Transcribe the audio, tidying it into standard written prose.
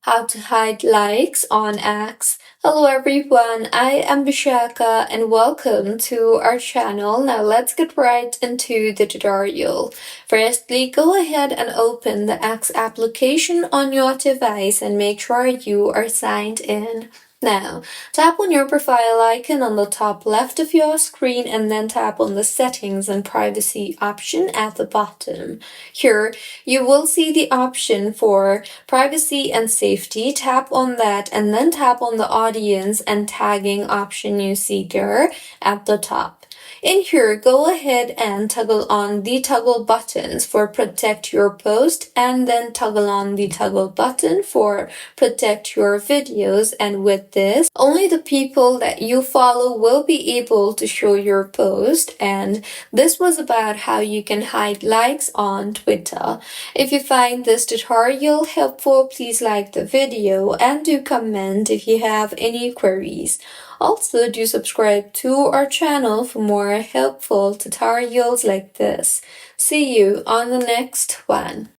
how to hide likes on X. Hello everyone, I am Vishaka and welcome to our channel. Now let's get right into the tutorial. Firstly, go ahead and open the X application on your device and make sure you are signed in. Now, tap on your profile icon on the top left of your screen and then tap on the settings and privacy option at the bottom. Here, you will see the option for privacy and safety. Tap on that and then tap on the audience and tagging option you see there at the top. In here, go ahead and toggle on the toggle buttons for protect your post and then toggle on the toggle button for protect your videos. And with this, only the people that you follow will be able to show your post. And this was about how you can hide likes on Twitter. If you find this tutorial helpful, please like the video and do comment if you have any queries. Also, do subscribe to our channel for more helpful tutorials like this. See you on the next one.